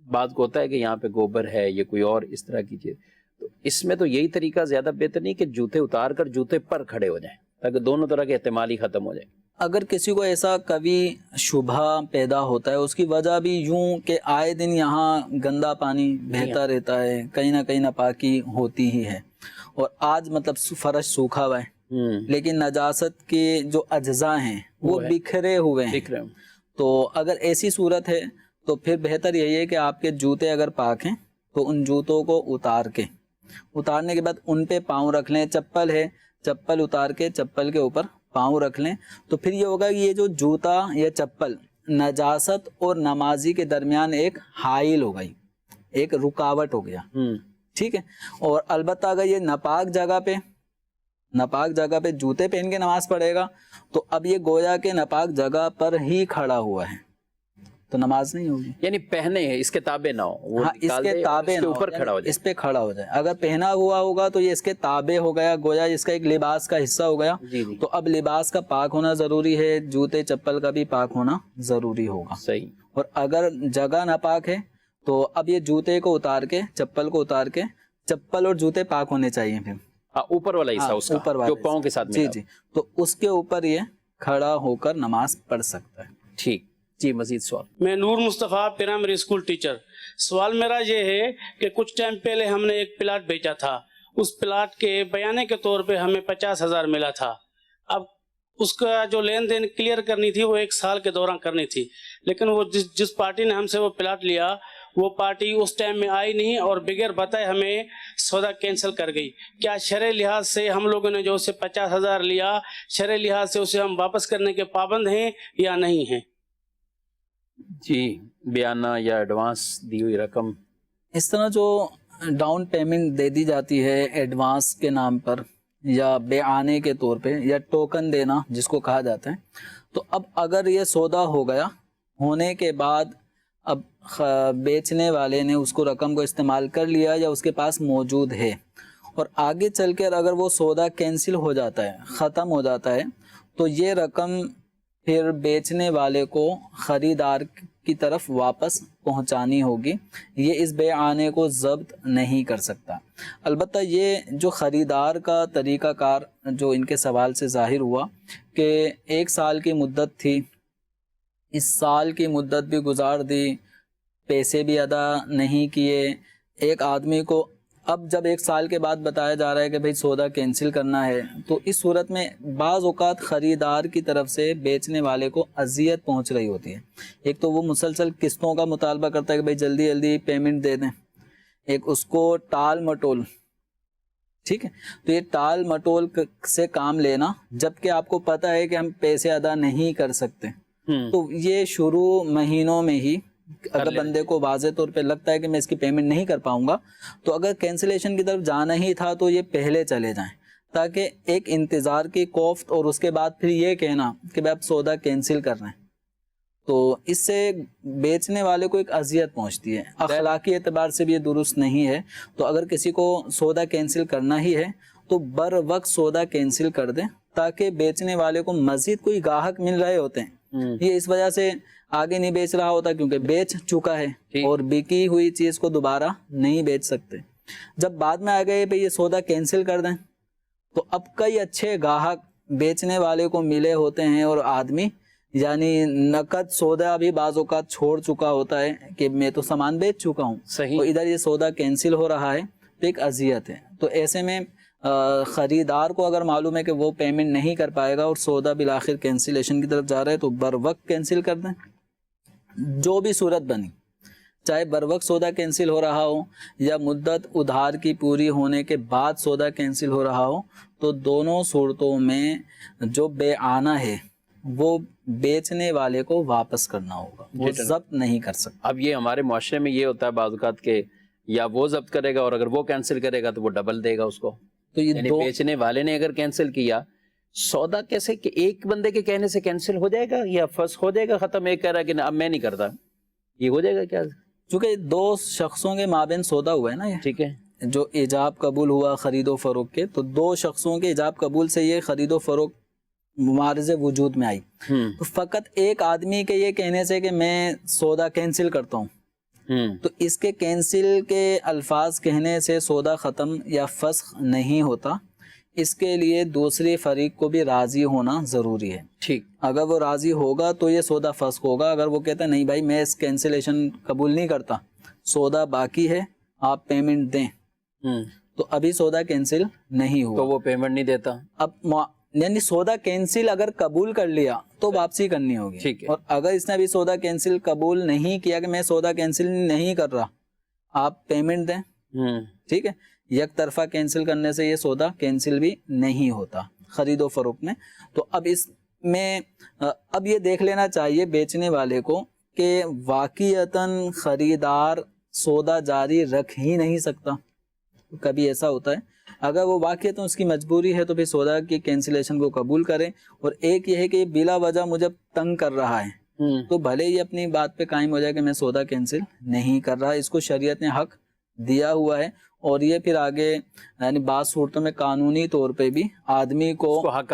بعض کو ہوتا ہے کہ یہاں پہ گوبر ہے یا کوئی اور اس طرح کی چیز، تو اس میں تو یہی طریقہ زیادہ بہتر نہیں کہ جوتے اتار کر جوتے پر کھڑے ہو جائیں تاکہ دونوں طرح کے احتمال ہی ختم ہو جائے. اگر کسی کو ایسا کبھی شبہ پیدا ہوتا ہے، اس کی وجہ بھی یوں کہ آئے دن یہاں گندا پانی بہتا رہتا ہے، کہیں نہ کہیں ناپاکی ہوتی ہی ہے اور آج مطلب فرش سوکھا ہوا ہے لیکن نجاست کے جو اجزاء ہیں وہ بکھرے ہوئے ہیں، تو اگر ایسی صورت ہے تو پھر بہتر یہی ہے کہ آپ کے جوتے اگر پاک ہیں تو ان جوتوں کو اتارنے کے بعد ان پہ پاؤں رکھ لیں. چپل ہے، چپل اتار کے چپل کے اوپر پاؤں رکھ لیں تو پھر یہ ہوگا کہ یہ جو جوتا یا چپل نجاست اور نمازی کے درمیان ایک حائل ہو گئی، ایک رکاوٹ ہو گیا. ٹھیک ہے. اور البتہ اگر یہ ناپاک جگہ پہ جوتے پہن کے نماز پڑھے گا تو اب یہ گویا کہ ناپاک جگہ پر ہی کھڑا ہوا ہے تو نماز نہیں ہوگی. یعنی پہنے ہیں اس کے تابع نہ ہو، اس کے تابع نہ ہو، اس پہ کھڑا ہو جائے. اگر پہنا ہوا ہوگا تو یہ اس کے تابع ہو گیا، گویا اس کا ایک لباس کا حصہ ہو گیا. تو اب لباس کا پاک ہونا ضروری ہے، جوتے چپل کا بھی پاک ہونا ضروری ہوگا. صحیح. اور اگر جگہ ناپاک ہے تو اب یہ جوتے کو اتار کے چپل کو اتار کے چپل اور جوتے پاک ہونے چاہیے. پھر اوپر والا حصہ اس کا جو پاؤں کے ساتھ جی تو اس کے اوپر یہ کھڑا ہو کر نماز پڑھ سکتا ہے. ٹھیک جی. مزید سوال. میں نور مصطفیٰ پرائمری اسکول ٹیچر. سوال میرا یہ ہے کہ کچھ ٹائم پہلے ہم نے ایک پلاٹ بیچا تھا، اس پلاٹ کے بیانے کے طور پہ ہمیں 50,000 ملا تھا. اب اس کا جو لین دین کلیئر کرنی تھی وہ 1 سال کے دوران کرنی تھی، لیکن وہ جس پارٹی نے ہم سے وہ پلاٹ لیا وہ پارٹی اس ٹائم میں آئی نہیں اور بغیر بتائے ہمیں سودا کینسل کر گئی. کیا شرعی لحاظ سے ہم لوگوں نے جو اسے 50,000 لیا شرعی لحاظ سے اسے ہم واپس کرنے کے پابند ہیں یا نہیں ہیں؟ جی. بیانہ یا ایڈوانس دی ہوئی رقم، اس طرح جو ڈاؤن پیمنٹ دے دی جاتی ہے ایڈوانس کے نام پر یا بیعانے کے طور پہ یا ٹوکن دینا جس کو کہا جاتا ہے، تو اب اگر یہ سودا ہو گیا، ہونے کے بعد اب بیچنے والے نے اس کو رقم کو استعمال کر لیا یا اس کے پاس موجود ہے اور آگے چل کر اگر وہ سودا کینسل ہو جاتا ہے، ختم ہو جاتا ہے، تو یہ رقم پھر بیچنے والے کو خریدار کی طرف واپس پہنچانی ہوگی. یہ اس بیعانے کو ضبط نہیں کر سکتا. البتہ یہ جو خریدار کا طریقہ کار جو ان کے سوال سے ظاہر ہوا کہ 1 سال کی مدت تھی، اس سال کی مدت بھی گزار دی، پیسے بھی ادا نہیں کیے. ایک آدمی کو اب جب 1 سال کے بعد بتایا جا رہا ہے کہ بھئی سودا کینسل کرنا ہے، تو اس صورت میں بعض اوقات خریدار کی طرف سے بیچنے والے کو اذیت پہنچ رہی ہوتی ہے. ایک تو وہ مسلسل قسطوں کا مطالبہ کرتا ہے کہ بھئی جلدی جلدی پیمنٹ دے دیں، ایک اس کو ٹال مٹول، ٹھیک ہے. تو یہ ٹال مٹول سے کام لینا جبکہ آپ کو پتہ ہے کہ ہم پیسے ادا نہیں کر سکتے، تو یہ شروع مہینوں میں ہی اگر بندے کو واضح طور پہ لگتا ہے کہ میں اس کی پیمنٹ نہیں کر پاؤں گا، تو اگر کینسلیشن کی طرف جانا ہی تھا تو یہ پہلے چلے جائیں، تاکہ ایک انتظار کی کوفت اور اس کے بعد پھر یہ کہنا کہ بھائی آپ سودا کینسل کر رہے ہیں، تو اس سے بیچنے والے کو ایک اذیت پہنچتی ہے. اخلاقی اعتبار سے بھی یہ درست نہیں ہے. تو اگر کسی کو سودا کینسل کرنا ہی ہے تو بر وقت سودا کینسل کر دیں، تاکہ بیچنے والے کو مزید کوئی گاہک مل رہے ہوتے ہیں، یہ اس وجہ سے آگے نہیں بیچ رہا ہوتا کیونکہ بیچ چکا ہے اور بکی ہوئی چیز کو دوبارہ نہیں بیچ سکتے. جب بعد میں آ گئے بھئی یہ سودا کینسل کر دیں، تو اب کئی اچھے گاہک بیچنے والے کو ملے ہوتے ہیں، اور آدمی یعنی نقد سودا بھی بعض اوقات چھوڑ چکا ہوتا ہے کہ میں تو سامان بیچ چکا ہوں، تو ادھر یہ سودا کینسل ہو رہا ہے تو ایک اذیت ہے. تو ایسے میں خریدار کو اگر معلوم ہے کہ وہ پیمنٹ نہیں کر پائے گا اور سودا بالآخر کینسلیشن کی طرف جا رہا ہے، تو بر وقت کینسل کر دیں. جو بھی صورت بنی، چاہے بر وقت سودا کینسل ہو رہا ہو یا مدت ادھار کی پوری ہونے کے بعد سودا کینسل ہو رہا ہو، تو دونوں صورتوں میں جو بیعانہ ہے وہ بیچنے والے کو واپس کرنا ہوگا، وہ ضبط نہیں کر سکتا. اب یہ ہمارے معاشرے میں یہ ہوتا ہے بعض اوقات کہ یا وہ ضبط کرے گا اور اگر وہ کینسل کرے گا تو وہ ڈبل دے گا اس کو. تو یہ یعنی بیچنے والے نے اگر کینسل کیا، سودا کیسے کہ ایک بندے کے کہنے سے کینسل ہو جائے گا یا فسخ ہو جائے گا، ختم، ایک کہہ رہا ہے کہ اب میں نہیں کرتا، یہ ہو جائے گا کیا؟ چونکہ 2 شخصوں کے مابین سودا ہوا ہے نا، یہ ٹھیک ہے، جو ایجاب قبول ہوا خرید و فروخت کے، تو 2 شخصوں کے ایجاب قبول سے یہ خرید و فروخت معارض وجود میں آئی. تو فقط ایک آدمی کے یہ کہنے سے کہ میں سودا کینسل کرتا ہوں، تو اس کے کینسل کے الفاظ کہنے سے سودا ختم یا فسخ نہیں ہوتا. اس کے لیے دوسرے فریق کو بھی راضی ہونا ضروری ہے. ٹھیک، اگر وہ راضی ہوگا تو یہ سودا فسخ ہوگا. اگر وہ کہتا ہے نہیں بھائی میں اس کینسلیشن قبول نہیں کرتا، سودا باقی ہے، آپ پیمنٹ دیں، تو ابھی سودا کینسل نہیں ہوا، تو وہ پیمنٹ نہیں دیتا. اب یعنی سودا کینسل اگر قبول کر لیا تو واپسی کرنی ہوگی. ٹھیک ہے. اور اگر اس نے ابھی سودا کینسل قبول نہیں کیا کہ میں سودا کینسل نہیں کر رہا، آپ پیمنٹ دیں، ٹھیک ہے. یک طرفہ کینسل کرنے سے یہ سودا کینسل بھی نہیں ہوتا خرید و فروخت میں. تو اب اس میں اب یہ دیکھ لینا چاہیے بیچنے والے کو کہ واقعتاً خریدار سودا جاری رکھ ہی نہیں سکتا. کبھی ایسا ہوتا ہے اگر وہ واقعتاً اس کی مجبوری ہے تو پھر سودا کی کینسلیشن کو قبول کرے. اور ایک یہ ہے کہ یہ بلا وجہ مجھے تنگ کر رہا ہے، تو بھلے ہی اپنی بات پہ قائم ہو جائے کہ میں سودا کینسل نہیں کر رہا. اس کو شریعت نے حق دیا ہوا ہے، اور یہ پھر آگے یعنی بعض صورتوں میں قانونی طور پہ بھی آدمی کو حق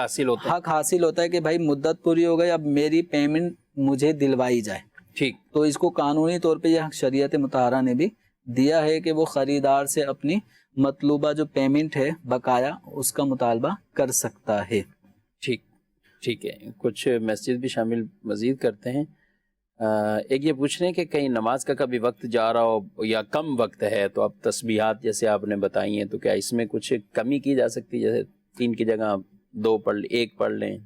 حاصل ہوتا ہے کہ بھائی مدت پوری ہو گئی، اب میری پیمنٹ مجھے دلوائی جائے. ٹھیک، تو اس کو قانونی طور پہ یہ حق شریعت مطہرہ نے بھی دیا ہے کہ وہ خریدار سے اپنی مطلوبہ جو پیمنٹ ہے بقایا اس کا مطالبہ کر سکتا ہے. ٹھیک ہے. کچھ میسیج بھی شامل مزید کرتے ہیں. ایک یہ پوچھ رہے ہیں کہ کہیں نماز کا کبھی وقت جا رہا ہو یا کم وقت ہے، تو اب تسبیحات جیسے آپ نے بتائی ہیں، تو کیا اس میں کچھ کمی کی جا سکتی ہے؟ جیسے 3 کی جگہ 2 پڑھ لیں، 1 پڑھ لیں.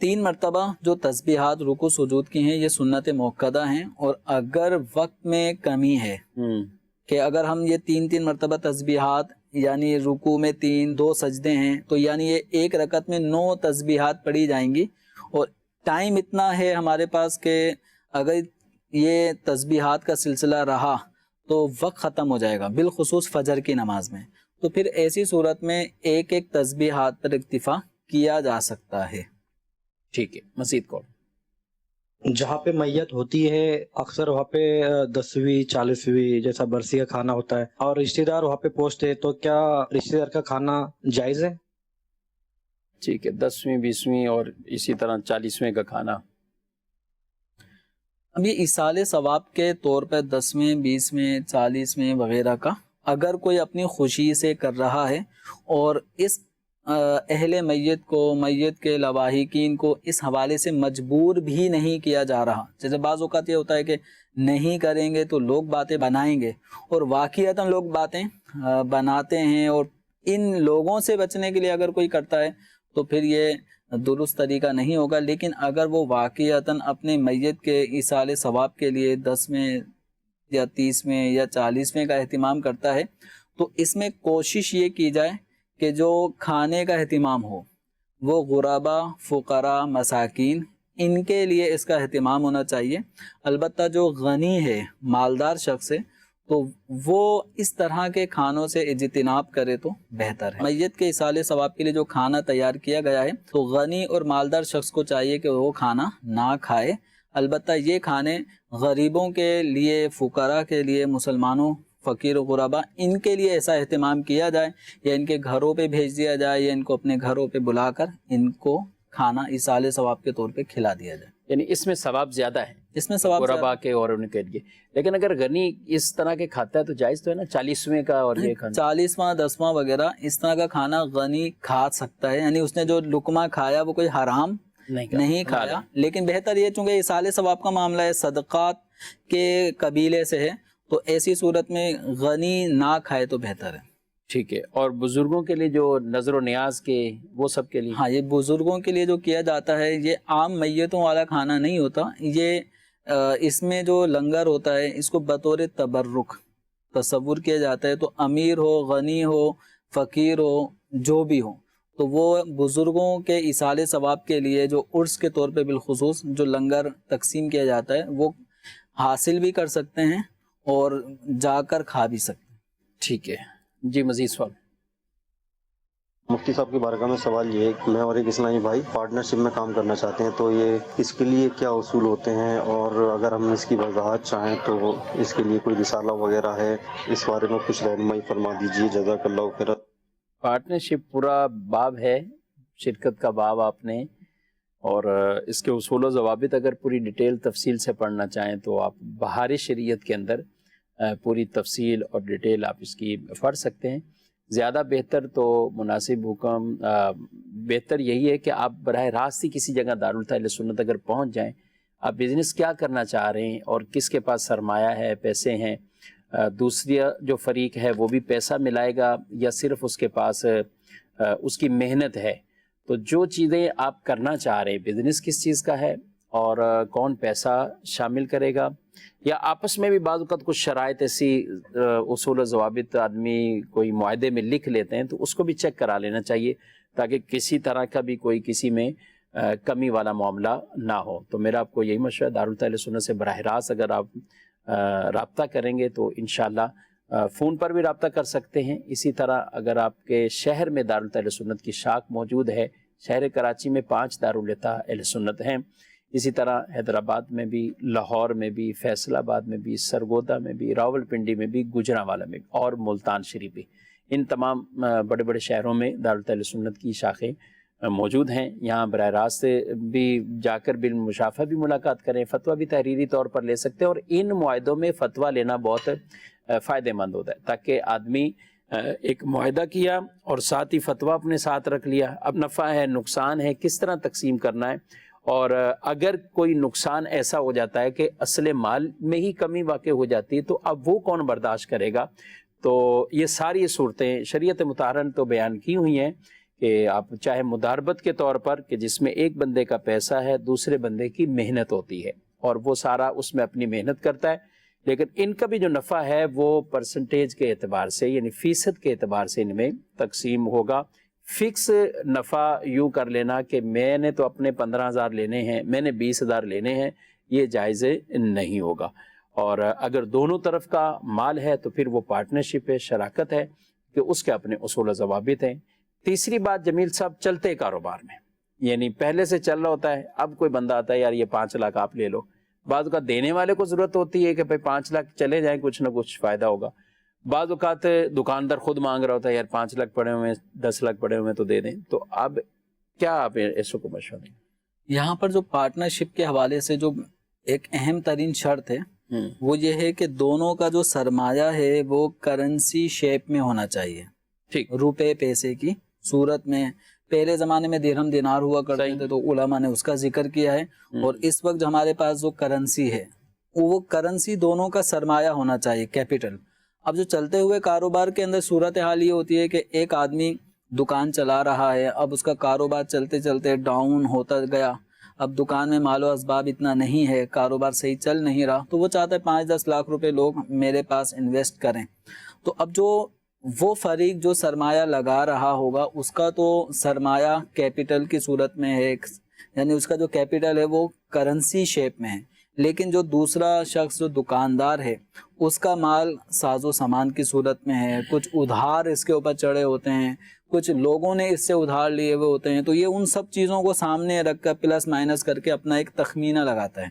3 مرتبہ جو تسبیحات رکوع سجود کی ہیں یہ سنت موقدہ ہیں. اور اگر وقت میں کمی ہے کہ اگر ہم یہ 3 مرتبہ تسبیحات یعنی رکوع میں 3 2 سجدے ہیں، تو یعنی یہ ایک رکعت میں 9 تسبیحات پڑھی جائیں گی. اور ٹائم اتنا ہے ہمارے پاس کہ اگر یہ تسبیحات کا سلسلہ رہا تو وقت ختم ہو جائے گا، بالخصوص فجر کی نماز میں. تو پھر ایسی صورت میں ایک تسبیحات پر اکتفا کیا جا سکتا ہے. ٹھیک ہے. مزید کون؟ جہاں پہ میت ہوتی ہے اکثر وہاں پہ 10ویں 40ویں جیسا برسی کا کھانا ہوتا ہے، اور رشتہ دار وہاں پہ پہنچتے، تو کیا رشتہ دار کا کھانا جائز ہے؟ ٹھیک ہے. 10ویں 20ویں اور اسی طرح 40ویں کا کھانا اب یہ ایصال ثواب کے طور پہ 10ویں 20ویں 40ویں وغیرہ کا اگر کوئی اپنی خوشی سے کر رہا ہے اور اس اہل میت کو، میت کے لواحقین کو اس حوالے سے مجبور بھی نہیں کیا جا رہا. جیسے بعض اوقات یہ ہوتا ہے کہ نہیں کریں گے تو لوگ باتیں بنائیں گے، اور واقعتاً لوگ باتیں بناتے ہیں، اور ان لوگوں سے بچنے کے لیے اگر کوئی کرتا ہے تو پھر یہ درست طریقہ نہیں ہوگا. لیکن اگر وہ واقعتاً اپنے میت کے ایصال ثواب کے لیے 10ویں یا 30ویں یا 40ویں کا اہتمام کرتا ہے تو اس میں کوشش یہ کی جائے کہ جو کھانے کا اہتمام ہو وہ غربا، فقراء، مساکین، ان کے لیے اس کا اہتمام ہونا چاہیے. البتہ جو غنی ہے، مالدار شخص ہے، تو وہ اس طرح کے کھانوں سے اجتناب کرے تو بہتر ہے. میت کے ایصال ثواب کے لیے جو کھانا تیار کیا گیا ہے تو غنی اور مالدار شخص کو چاہیے کہ وہ کھانا نہ کھائے. البتہ یہ کھانے غریبوں کے لیے، فقراء کے لیے، مسلمانوں، فقیر و غربا، ان کے لیے ایسا اہتمام کیا جائے، یا ان کے گھروں پہ بھیج دیا جائے، یا ان کو اپنے گھروں پہ بلا کر ان کو کھانا ایصال ثواب کے طور پہ کھلا دیا جائے. یعنی اس میں ثواب زیادہ ہے اس میں ثواب غربا کے اور ان کے لیے. لیکن اگر غنی اس طرح کے کھاتا ہے تو جائز تو ہے نا 40ویں کا اور یہ کھانا؟ 40واں 10واں وغیرہ اس طرح کا کھانا غنی کھا سکتا ہے. یعنی اس نے جو لقمہ کھایا وہ کوئی حرام نہیں کھایا. لیکن بہتر یہ، چونکہ ایصال ثواب کا معاملہ ہے، صدقات کے قبیلے سے ہے، تو ایسی صورت میں غنی نہ کھائے تو بہتر ہے. ٹھیک ہے. اور بزرگوں کے لیے جو نظر و نیاز کے، وہ سب کے لیے؟ ہاں، یہ بزرگوں کے لیے جو کیا جاتا ہے یہ عام میتوں والا کھانا نہیں ہوتا. یہ اس میں جو لنگر ہوتا ہے اس کو بطور تبرک تصور کیا جاتا ہے. تو امیر ہو، غنی ہو، فقیر ہو، جو بھی ہو، تو وہ بزرگوں کے ایصال ثواب کے لیے جو عرس کے طور پہ بالخصوص جو لنگر تقسیم کیا جاتا ہے وہ حاصل بھی کر سکتے ہیں اور جا کر کھا بھی سکتے ہیں. ٹھیک ہے جی. مزید سوال؟ مفتی صاحب کی بارگاہ میں سوال یہ ہے کہ میں اور ایک اسلامی بھائی پارٹنرشپ میں کام کرنا چاہتے ہیں، تو یہ اس کے لیے کیا اصول ہوتے ہیں، اور اگر ہم اس کی وضاحت چاہیں تو اس کے لیے کوئی رسالہ وغیرہ ہے، اس بارے میں کچھ رہنمائی فرما دیجیے. جزاک اللہ خیر. پارٹنرشپ پورا باب ہے، شرکت کا باب آپ نے، اور اس کے اصول و ضوابط اگر پوری ڈیٹیل تفصیل سے پڑھنا چاہیں تو آپ بہار شریعت کے اندر پوری تفصیل اور ڈیٹیل آپ اس کی پڑھ سکتے ہیں. زیادہ بہتر تو مناسب حکم بہتر یہی ہے کہ آپ براہ راست ہی کسی جگہ دارالتعلیم سنت اگر پہنچ جائیں، آپ بزنس کیا کرنا چاہ رہے ہیں اور کس کے پاس سرمایہ ہے، پیسے ہیں، دوسری جو فریق ہے وہ بھی پیسہ ملائے گا یا صرف اس کے پاس اس کی محنت ہے. تو جو چیزیں آپ کرنا چاہ رہے ہیں، بزنس کس چیز کا ہے اور کون پیسہ شامل کرے گا، یا آپس میں بھی بعض اوقات کچھ شرائط ایسی اصول و ضوابط آدمی کوئی معاہدے میں لکھ لیتے ہیں تو اس کو بھی چیک کرا لینا چاہیے تاکہ کسی طرح کا بھی کوئی کسی میں کمی والا معاملہ نہ ہو. تو میرا آپ کو یہی مشورہ، دارالتعلیم سنت سے براہ راست اگر آپ رابطہ کریں گے تو انشاءاللہ فون پر بھی رابطہ کر سکتے ہیں. اسی طرح اگر آپ کے شہر میں دارالتعلیم سنت کی شاخ موجود ہے، شہر کراچی میں 5 دارالتعلیم سنت ہیں، اسی طرح حیدرآباد میں بھی، لاہور میں بھی، فیصل آباد میں بھی، سرگودا میں بھی، راول پنڈی میں بھی، گجرانوالہ میں بھی، اور ملتان شریف بھی. ان تمام بڑے بڑے شہروں میں دارالتعلیم سنت کی شاخیں موجود ہیں. یہاں براہ راست بھی جا کر بالمشافہ بھی ملاقات کریں، فتویٰ بھی تحریری طور پر لے سکتے ہیں. اور ان معاہدوں میں فتویٰ لینا بہت فائدہ مند ہوتا ہے تاکہ آدمی ایک معاہدہ کیا اور ساتھ ہی فتویٰ اپنے ساتھ رکھ لیا، اب نفع ہے، نقصان ہے، کس طرح تقسیم کرنا ہے. اور اگر کوئی نقصان ایسا ہو جاتا ہے کہ اصل مال میں ہی کمی واقع ہو جاتی ہے تو اب وہ کون برداشت کرے گا. تو یہ ساری صورتیں شریعت مطہرہ نے تو بیان کی ہوئی ہیں کہ آپ چاہے مداربت کے طور پر کہ جس میں ایک بندے کا پیسہ ہے، دوسرے بندے کی محنت ہوتی ہے اور وہ سارا اس میں اپنی محنت کرتا ہے، لیکن ان کا بھی جو نفع ہے وہ پرسنٹیج کے اعتبار سے یعنی فیصد کے اعتبار سے ان میں تقسیم ہوگا. فکس نفع یوں کر لینا کہ میں نے تو اپنے 15,000 لینے ہیں، میں نے 20,000 لینے ہیں، یہ جائز نہیں ہوگا. اور اگر دونوں طرف کا مال ہے تو پھر وہ پارٹنرشپ ہے، شراکت ہے کہ اس کے اپنے اصول و ضوابط ہیں. تیسری بات جمیل صاحب، چلتے کاروبار میں یعنی پہلے سے چل رہا ہوتا ہے، اب کوئی بندہ آتا ہے یار یہ 5 لاکھ آپ لے لو، بعض کا دینے والے کو ضرورت ہوتی ہے کہ بھائی 5 لاکھ چلے جائیں، کچھ نہ کچھ فائدہ ہوگا. بعض اوقات دکاندار خود مانگ رہا ہوتا ہے یار 5 لاکھ پڑے ہوئے ہیں، 10 لاکھ پڑے ہوئے ہیں تو دے دیں. تو اب کیا آپ ایسو کو مشورہ دیں؟ یہاں پر جو پارٹنرشپ کے حوالے سے جو ایک اہم ترین شرط ہے وہ یہ ہے کہ دونوں کا جو سرمایہ ہے وہ کرنسی شیپ میں ہونا چاہیے، ٹھیک، روپے پیسے کی صورت میں۔ پہلے زمانے میں درہم دینار ہوا کرتے تھے تو علماء نے اس کا ذکر کیا ہے، اور اس وقت جو ہمارے پاس جو کرنسی ہے وہ کرنسی دونوں کا سرمایہ ہونا چاہیے، کیپٹل۔ اب جو چلتے ہوئے کاروبار کے اندر صورتحال یہ ہوتی ہے کہ ایک آدمی دکان چلا رہا ہے، اب اس کا کاروبار چلتے چلتے ڈاؤن ہوتا گیا، اب دکان میں مال و اسباب اتنا نہیں ہے، کاروبار صحیح چل نہیں رہا، تو وہ چاہتا ہے 5-10 لاکھ روپے لوگ میرے پاس انویسٹ کریں۔ تو اب جو وہ فریق جو سرمایہ لگا رہا ہوگا اس کا تو سرمایہ کیپٹل کی صورت میں ہے، یعنی اس کا جو کیپٹل ہے وہ کرنسی شیپ میں ہے، لیکن جو دوسرا شخص جو دکاندار ہے اس کا مال ساز و سامان کی صورت میں ہے، کچھ ادھار اس کے اوپر چڑھے ہوتے ہیں، کچھ لوگوں نے اس سے ادھار لیے ہوئے ہوتے ہیں، تو یہ ان سب چیزوں کو سامنے رکھ کر پلس مائنس کر کے اپنا ایک تخمینہ لگاتا ہے۔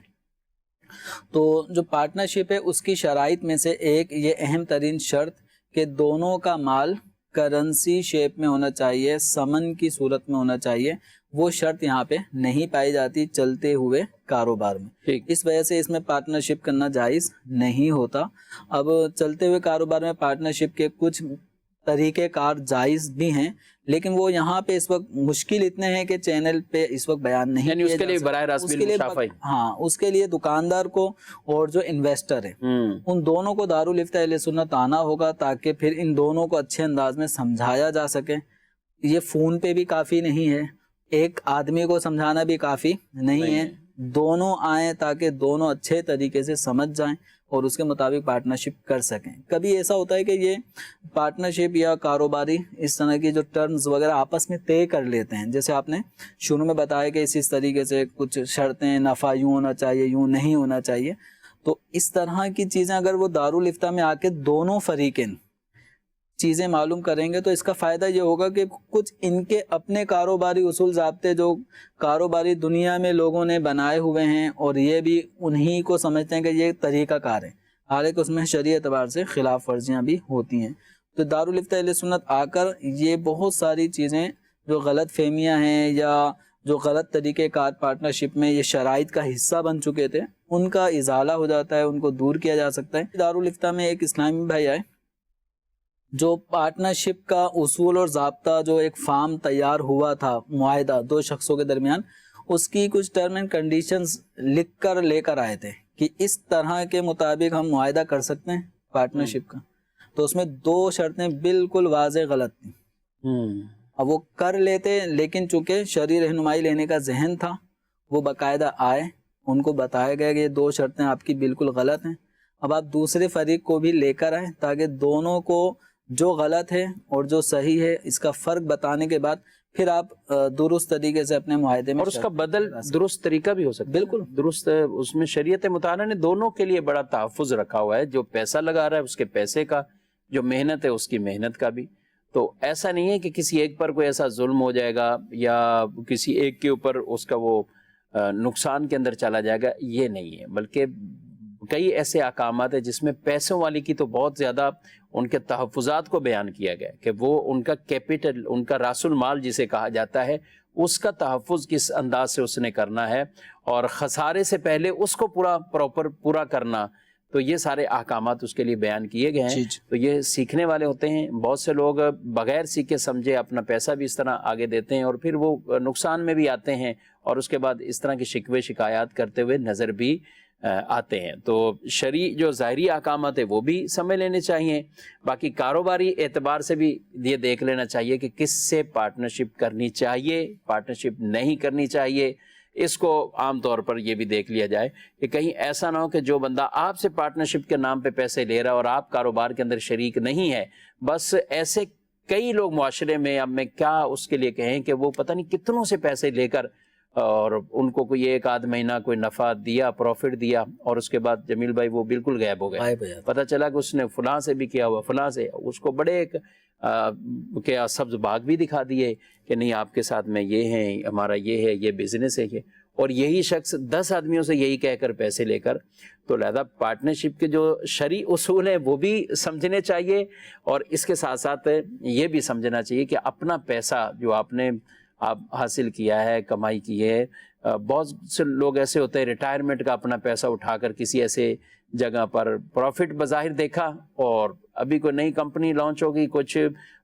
تو جو پارٹنرشپ ہے اس کی شرائط میں سے ایک یہ اہم ترین شرط کہ دونوں کا مال کرنسی شیپ میں ہونا چاہیے، سمن کی صورت میں ہونا چاہیے، وہ شرط یہاں پہ نہیں پائی جاتی چلتے ہوئے کاروبار میں، اس وجہ سے اس میں پارٹنرشپ کرنا جائز نہیں ہوتا۔ اب چلتے ہوئے کاروبار میں پارٹنرشپ کے کچھ طریقہ کار جائز بھی ہیں، لیکن وہ یہاں پہ اس وقت مشکل اتنے ہیں کہ چینل پہ اس وقت بیان نہیں یعنی اس کے لیے براہ راست ہاں اس کے لیے دکاندار کو اور جو انویسٹر ہے ان دونوں کو دارالفتہ اہل سنت آنا ہوگا، تاکہ پھر ان دونوں کو اچھے انداز میں سمجھایا جا سکے۔ یہ فون پہ بھی کافی نہیں ہے، ایک آدمی کو سمجھانا بھی کافی نہیں ہے، دونوں آئیں تاکہ دونوں اچھے طریقے سے سمجھ جائیں اور اس کے مطابق پارٹنرشپ کر سکیں۔ کبھی ایسا ہوتا ہے کہ یہ پارٹنرشپ یا کاروباری اس طرح کی جو ٹرمز وغیرہ آپس میں طے کر لیتے ہیں، جیسے آپ نے شروع میں بتایا کہ اس طریقے سے کچھ شرطیں، نفع یوں ہونا چاہیے، یوں نہیں ہونا چاہیے، تو اس طرح کی چیزیں اگر وہ دارالفتہ میں آ کے دونوں فریقین چیزیں معلوم کریں گے تو اس کا فائدہ یہ ہوگا کہ کچھ ان کے اپنے کاروباری اصول ضابطے جو کاروباری دنیا میں لوگوں نے بنائے ہوئے ہیں اور یہ بھی انہی کو سمجھتے ہیں کہ یہ طریقہ کار ہے، حالانکہ اس میں شرعی اعتبار سے خلاف ورزیاں بھی ہوتی ہیں۔ تو دارالفتہ اہل سنت آ کر یہ بہت ساری چیزیں جو غلط فہمیاں ہیں یا جو غلط طریقہ کار پارٹنرشپ میں یہ شرائط کا حصہ بن چکے تھے ان کا ازالہ ہو جاتا ہے، ان کو دور کیا جا سکتا ہے۔ دارالفتہ میں ایک اسلامی بھائی آئے جو پارٹنرشپ کا اصول اور ضابطہ جو ایک فارم تیار ہوا تھا، معاہدہ دو شخصوں کے درمیان، اس کی کچھ ٹرم اینڈ کنڈیشنز لکھ کر لے کر آئے تھے کہ اس طرح کے مطابق ہم معاہدہ کر سکتے ہیں پارٹنرشپ کا، تو اس میں 2 شرطیں بالکل واضح غلط تھیں۔ اب وہ کر لیتے، لیکن چونکہ شرعی رہنمائی لینے کا ذہن تھا، وہ باقاعدہ آئے، ان کو بتایا گیا کہ یہ 2 شرطیں آپ کی بالکل غلط ہیں۔ اب آپ دوسرے فریق کو بھی لے کر آئیں تاکہ دونوں کو جو غلط ہے اور جو صحیح ہے اس کا فرق بتانے کے بعد پھر آپ درست طریقے سے اپنے معاہدے میں، اور اس کا بدل درست طریقہ بھی ہو سکتا ہے، بالکل درست۔ اس میں شریعت مطالعہ نے دونوں کے لیے بڑا تحفظ رکھا ہوا ہے، جو پیسہ لگا رہا ہے اس کے پیسے کا، جو محنت ہے اس کی محنت کا بھی۔ تو ایسا نہیں ہے کہ کسی ایک پر کوئی ایسا ظلم ہو جائے گا یا کسی ایک کے اوپر اس کا وہ نقصان کے اندر چلا جائے گا، یہ نہیں ہے، بلکہ کئی ایسے احکامات ہیں جس میں پیسوں والی کی تو بہت زیادہ ان کے تحفظات کو بیان کیا گیا کہ وہ ان کا کیپٹل، ان کا راس المال جسے کہا جاتا ہے، اس کا تحفظ کس انداز سے اس نے کرنا ہے اور خسارے سے پہلے اس کو پورا کرنا، تو یہ سارے احکامات اس کے لیے بیان کیے گئے ہیں۔ تو یہ سیکھنے والے ہوتے ہیں، بہت سے لوگ بغیر سیکھے سمجھے اپنا پیسہ بھی اس طرح آگے دیتے ہیں اور پھر وہ نقصان میں بھی آتے ہیں اور اس کے بعد اس طرح کی شکوے شکایات کرتے ہوئے نظر بھی آتے ہیں۔ تو شرعی جو ظاہری احکامات ہیں وہ بھی سمجھ لینے چاہیے، باقی کاروباری اعتبار سے بھی یہ دیکھ لینا چاہیے کہ کس سے پارٹنرشپ کرنی چاہیے، پارٹنرشپ نہیں کرنی چاہیے۔ اس کو عام طور پر یہ بھی دیکھ لیا جائے کہ کہیں ایسا نہ ہو کہ جو بندہ آپ سے پارٹنرشپ کے نام پہ پیسے لے رہا ہے اور آپ کاروبار کے اندر شریک نہیں ہے، بس ایسے کئی لوگ معاشرے میں، اب میں کیا اس کے لیے کہیں کہ وہ پتہ نہیں کتنوں سے پیسے لے کر اور ان کو کوئی 1 مہینہ کوئی نفع دیا، پروفٹ دیا، اور اس کے بعد جمیل بھائی وہ بالکل غائب ہو گئے، پتہ چلا کہ اس نے فلاں سے بھی کیا ہوا، فلاں سے، اس کو بڑے ایک کیا سبز باغ بھی دکھا دیے کہ نہیں آپ کے ساتھ میں یہ ہیں، ہمارا یہ ہے، یہ بزنس ہے یہ، اور یہی شخص 10 آدمیوں سے یہی کہہ کر پیسے لے کر۔ تو لہذا پارٹنرشپ کے جو شرعی اصول ہیں وہ بھی سمجھنے چاہیے، اور اس کے ساتھ ساتھ یہ بھی سمجھنا چاہیے کہ اپنا پیسہ جو آپ حاصل کیا ہے، کمائی کی ہے، بہت سے لوگ ایسے ہوتے ہیں ریٹائرمنٹ کا اپنا پیسہ اٹھا کر کسی ایسے جگہ پر پروفٹ بظاہر دیکھا، اور ابھی کوئی نئی کمپنی لانچ ہوگی، کچھ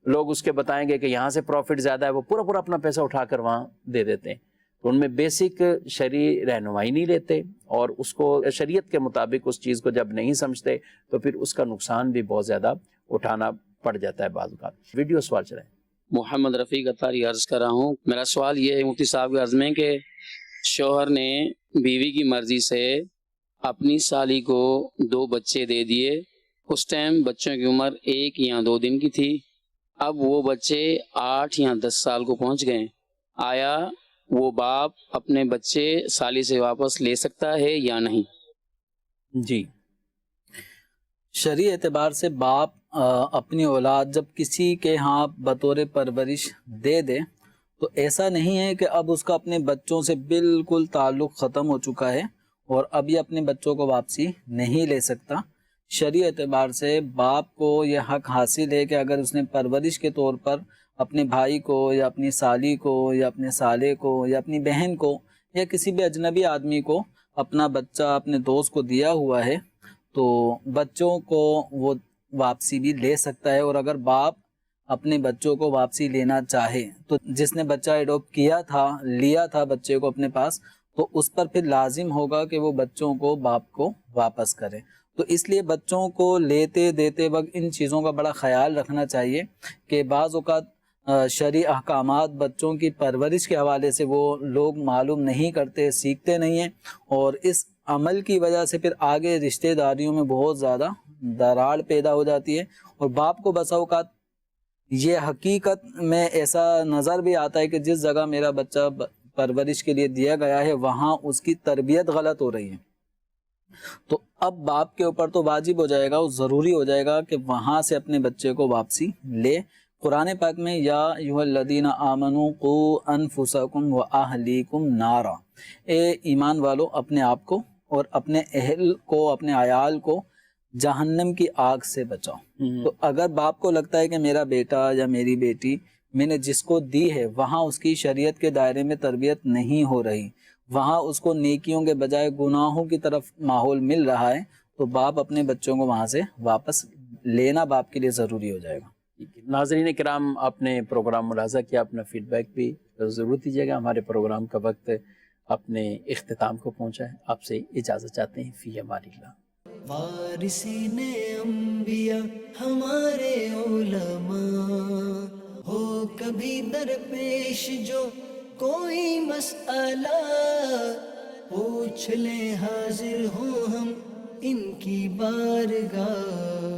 لوگ اس کے بتائیں گے کہ یہاں سے پروفٹ زیادہ ہے، وہ پورا پورا اپنا پیسہ اٹھا کر وہاں دے دیتے ہیں. تو ان میں بیسک شرعی رہنمائی نہیں لیتے، اور اس کو شریعت کے مطابق اس چیز کو جب نہیں سمجھتے تو پھر اس کا نقصان بھی بہت زیادہ اٹھانا پڑ جاتا ہے بعض اوقات. ویڈیو سوال چلائیں. محمد رفیق اتاری عرض کر رہا ہوں. میرا سوال یہ ہے مفتی صاحب کے عرض میں کہ شوہر نے بیوی کی مرضی سے اپنی سالی کو 2 بچے دے دیے. اس ٹائم بچوں کی عمر 1 یا 2 دن کی تھی. اب وہ بچے 8 یا 10 سال کو پہنچ گئے. آیا وہ باپ اپنے بچے سالی سے واپس لے سکتا ہے یا نہیں؟ جی، شرعی اعتبار سے باپ اپنی اولاد جب کسی کے ہاں بطور پرورش دے دے تو ایسا نہیں ہے کہ اب اس کا اپنے بچوں سے بالکل تعلق ختم ہو چکا ہے اور اب یہ اپنے بچوں کو واپسی نہیں لے سکتا. شرعی اعتبار سے باپ کو یہ حق حاصل ہے کہ اگر اس نے پرورش کے طور پر اپنے بھائی کو یا اپنی سالی کو یا اپنے سالے کو یا اپنی بہن کو یا کسی بھی اجنبی آدمی کو اپنا بچہ اپنے دوست کو دیا ہوا ہے تو بچوں کو وہ واپسی بھی لے سکتا ہے. اور اگر باپ اپنے بچوں کو واپسی لینا چاہے تو جس نے بچہ ایڈوپٹ کیا تھا، لیا تھا بچے کو اپنے پاس، تو اس پر پھر لازم ہوگا کہ وہ بچوں کو باپ کو واپس کرے. تو اس لیے بچوں کو لیتے دیتے وقت ان چیزوں کا بڑا خیال رکھنا چاہیے کہ بعض اوقات شرعی احکامات بچوں کی پرورش کے حوالے سے وہ لوگ معلوم نہیں کرتے، سیکھتے نہیں ہیں، اور اس عمل کی وجہ سے پھر آگے رشتہ داریوں میں بہت زیادہ دراڑ پیدا ہو جاتی ہے. اور باپ کو بسا اوقات یہ حقیقت میں ایسا نظر بھی آتا ہے کہ جس جگہ میرا بچہ پرورش کے لیے دیا گیا ہے وہاں اس کی تربیت غلط ہو رہی ہے. تو اب باپ کے اوپر تو واجب ہو جائے گا، ضروری ہو جائے گا کہ وہاں سے اپنے بچے کو واپسی لے. قرآن پاک میں یا ایھا الذین آمنوا قوا انفسکم واہلیکم نارا، اے ایمان والو اپنے آپ کو اور اپنے اہل کو، اپنے عیال کو جہنم کی آگ سے بچاؤ. تو اگر باپ کو لگتا ہے کہ میرا بیٹا یا میری بیٹی میں نے جس کو دی ہے وہاں اس کی شریعت کے دائرے میں تربیت نہیں ہو رہی، وہاں اس کو نیکیوں کے بجائے گناہوں کی طرف ماحول مل رہا ہے، تو باپ اپنے بچوں کو وہاں سے واپس لینا باپ کے لیے ضروری ہو جائے گا. ناظرین کرام، آپ نے پروگرام ملاحظہ کیا، اپنا فیڈ بیک بھی ضرور دیجیے گا. ہمارے پروگرام کا وقت اپنے اختتام کو پہنچا ہے. آپ سے اجازت چاہتے ہیں. فی امان اللہ. وارثین انبیاء ہمارے علماء، ہو کبھی درپیش جو کوئی مسئلہ، پوچھ لیں حاضر ہوں ہم ان کی بارگاہ.